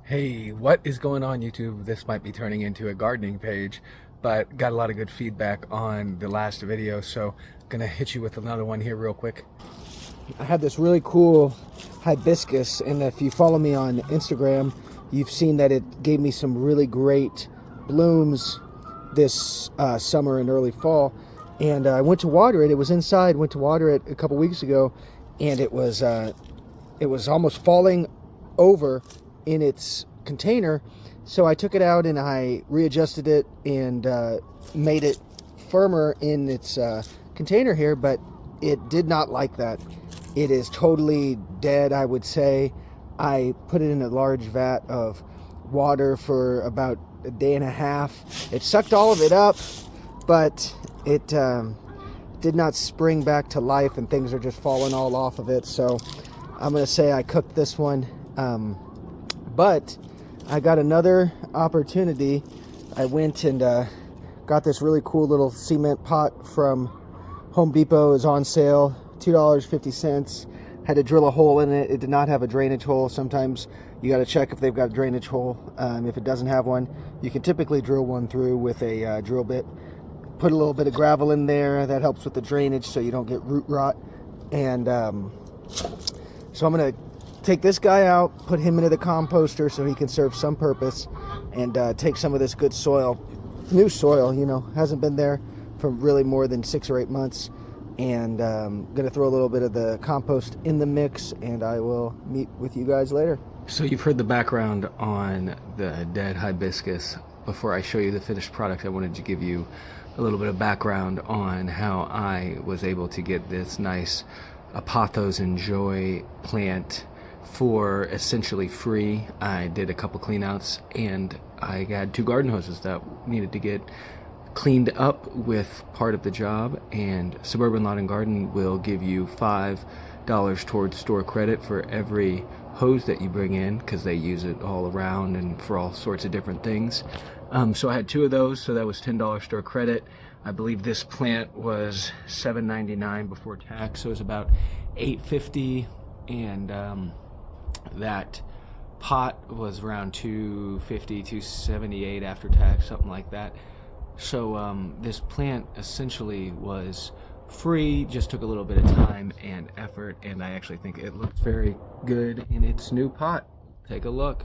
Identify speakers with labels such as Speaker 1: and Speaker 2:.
Speaker 1: Hey, what is going on YouTube? This might be turning into a gardening page, but got a lot of good feedback on the last video, so gonna hit you with another one here real quick. I have this really cool hibiscus, and if you follow me on Instagram, you've seen that it gave me some really great blooms this summer and early fall. And I went to water it. It was inside. Went to water it a couple weeks ago, and it was almost falling over in its container. So I took it out and I readjusted it and made it firmer in its container here, but it did not like that. It is totally dead, I would say. I put it in a large vat of water for about a day and a half. It sucked all of it up, but it did not spring back to life, and things are just falling all off of it. So I'm gonna say I cooked this one, but I got another opportunity. I went and got this really cool little cement pot from Home Depot. It was on sale, $2.50. Had to drill a hole in it. It did not have a drainage hole. Sometimes you got to check if they've got a drainage hole. If it doesn't have one, you can typically drill one through with a drill bit. Put a little bit of gravel in there. That helps with the drainage so you don't get root rot. And so I'm going to take this guy out, put him into the composter so he can serve some purpose, and take some of this good soil, new soil, you know, hasn't been there for really more than 6 or 8 months. And gonna throw a little bit of the compost in the mix, and I will meet with you guys later. So you've heard the background on the dead hibiscus. Before I show you the finished product, I wanted to give you a little bit of background on how I was able to get this nice Apothos and Joy plant for essentially free. I did a couple clean outs, and I had 2 garden hoses that needed to get cleaned up with part of the job, and Suburban Lawn and Garden will give you $5 towards store credit for every hose that you bring in, because they use it all around and for all sorts of different things. So I had 2 of those, so that was $10 store credit. I believe this plant was $7.99 before tax, so it was about $8.50, and that pot was around $2.50, $2.78 after tax, something like that. So this plant essentially was free, just took a little bit of time and effort, and I actually think it looks very good in its new pot. Take a look.